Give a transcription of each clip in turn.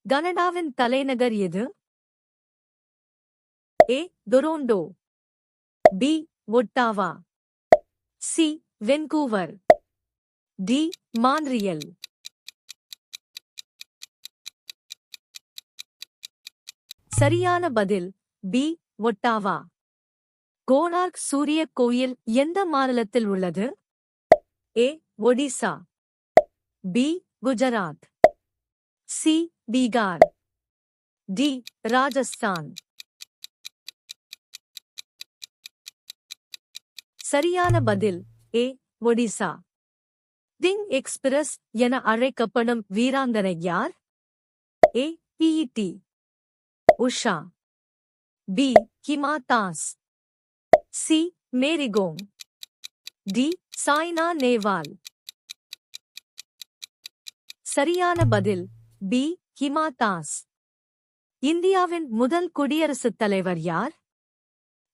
கனடாவின் தலைநகர் எது? A. Toronto. B. Ottawa. C. Vancouver. D. Montreal. சரியான பதில் பி. ஒட்டாவா. கோனார்க் சூரிய கோயில் எந்த மாநிலத்தில் உள்ளது? A. Odisha. B. Gujarat. C. Bihar. D. Rajasthan. சரியான பதில் ஏ. ஒடிசா. திங் எக்ஸ்பிரஸ் என அழைக்கப்படும் வீராங்கனை யார்? A. P T. Usha. B. Hima Das. C. Mary Kom. D. Saina Nehwal. சரியான பதில் பி. ஹிமா தாஸ். இந்தியாவின் முதல் குடியரசுத் தலைவர் யார்?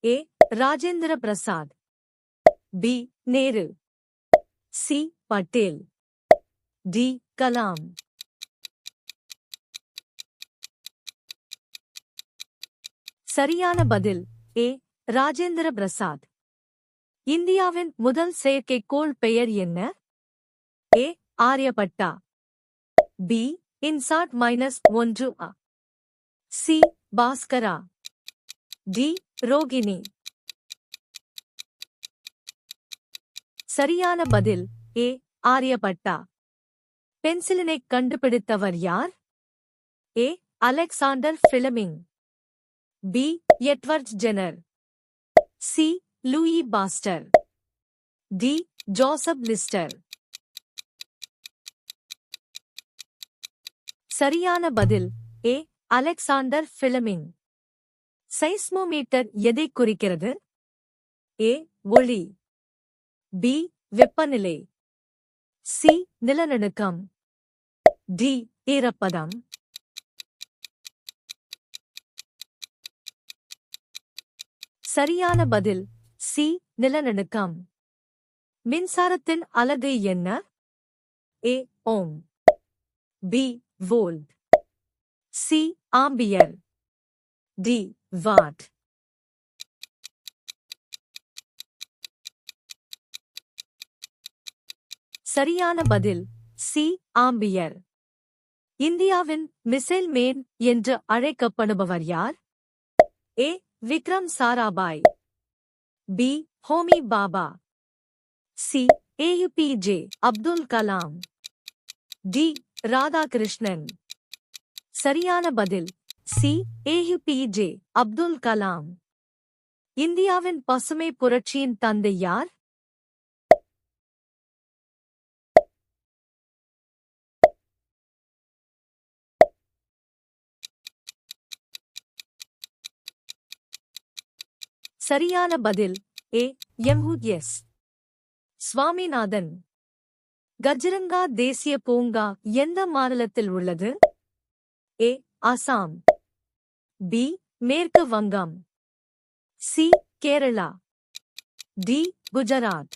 A. Rajendra Prasad. B. Nehru. C. Patel. D. Kalam. சரியான பதில் ஏ. ராஜேந்திர பிரசாத். இந்தியாவின் முதல் செயற்கைக்கோள் பெயர் என்ன? A. Aryabhata. B. INSAT -1 A. C. Bhaskara. D. Rohini. சரியான பதில் ஏ. ஆரியபட்டா. பென்சிலினைக் கண்டுபிடித்தவர் யார்? A. Alexander Fleming. B. Edward Jenner. C. Louis Pasteur. D. Joseph Lister. சரியான பதில் ஏ. Alexander Fleming. சைஸ்மோமீட்டர் எதை குறிக்கிறது? ஏ. ஒளி. பி. வெப்பநிலை. சி. நிலநடுக்கம். டி. ஈரப்பதம். சரியான பதில் சி. நிலநடுக்கம். மின்சாரத்தின் அலகு என்ன? A. Ohm. B. Volt. C. Ampere. D. Watt. சரியான பதில் சி. ஆம்பியர். இந்தியாவின் மிசைல் மேன் என்று அழைக்கப்படுபவர் யார்? A. Vikram Sarabhai. B. Homi Bhabha. C. A P J Abdul Kalam. D. Radhakrishnan. சரியான பதில் சி. ஏயுபிஜே அப்துல் கலாம். இந்தியாவின் பசுமை புரட்சியின் தந்தை யார்? சரியான பதில் ஏ. எம்.எஸ். சுவாமிநாதன். கஜிரங்கா தேசிய பூங்கா எந்த மாநிலத்தில் உள்ளது? ஏ. அசாம். பி. மேற்கு வங்கம். சி. கேரளா. டி. குஜராத்.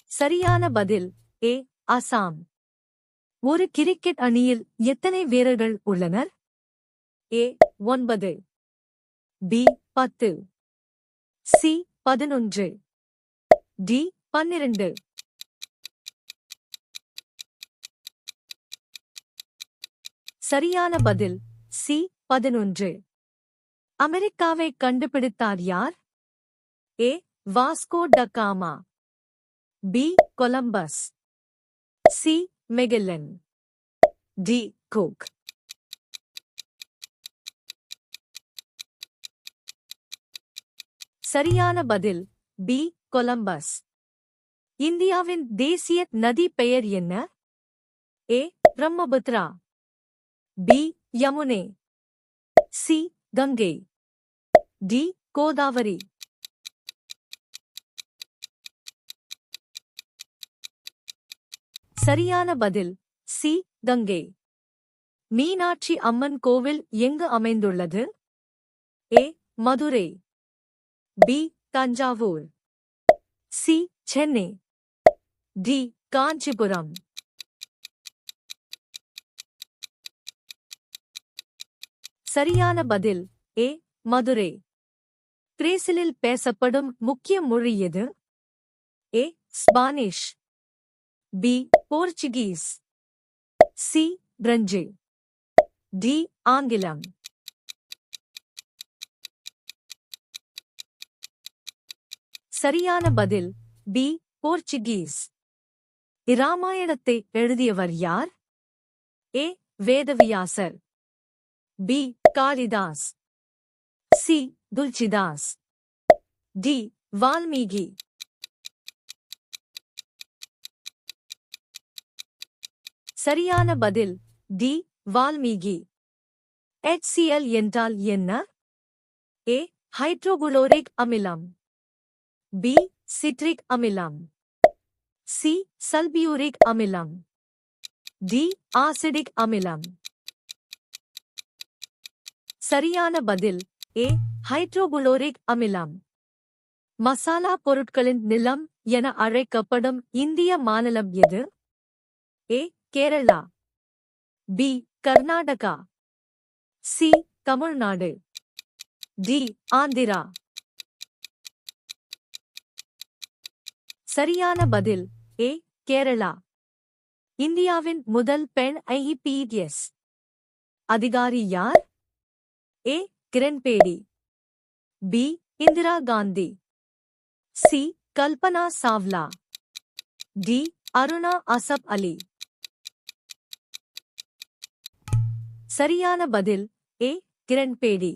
சரியான பதில் ஏ. அசாம். ஒரு கிரிக்கெட் அணியில் எத்தனை வீரர்கள் உள்ளனர்? ஏ. 9. பி. 10. சி. 11. டி. 12. சரியான பதில் சி. 11. அமெரிக்காவை கண்டுபிடித்தார் யார்? A. Vasco da Gama. B. Columbus. C. Magellan. D. Cook. சரியான பதில் பி. கொலம்பஸ். இந்தியாவின் தேசிய நதி பெயர் என்ன? A. Brahmaputra. B. Yamuna. C. Ganga. D. Godavari. சரியான பதில் சி. கங்கை. மீனாட்சி அம்மன் கோவில் எங்கு அமைந்துள்ளது? A. Madurai. B. Thanjavur. C. Chennai. D. Kanchipuram. சரியான பதில் ஏ. மதுரை. பிரேசிலில் பேசப்படும் முக்கிய மொழி எது? A. Spanish. B. Portuguese. C. French. D. ஆங்கிலம். சரியான பதில் பி. போர்ச்சுகீஸ். இராமாயணத்தை எழுதியவர் யார்? A. Vedavyasar. B. Kalidas. C. Tulsidas. D. Valmiki. சரியான பதில் டி. வால்மீகி. HCl என்றால் என்ன? ஏ. ஹைட்ரோகுளோரிக் அமிலம். பி. சிட்ரிக் அமிலம். சி. சல்பியூரிக் அமிலம். டி. ஆசிடிக் அமிலம். சரியான பதில் ஏ. ஹைட்ரோகுளோரிக் அமிலம். மசாலா பொருட்களின் நிலம் என அழைக்கப்படும் இந்திய மாநிலம் எது? A. Kerala. B. Karnataka. C. Tamil Nadu. D. Andhra. சரியான பதில் ஏ. கேரளா. இந்தியாவின் முதல் பெண் IPS அதிகாரி யார்? A. Kiran Bedi. B. Indira Gandhi. C. Kalpana Chawla. D. Aruna Asaf Ali. சரியான பதில் ஏ. கிரண்பேடி.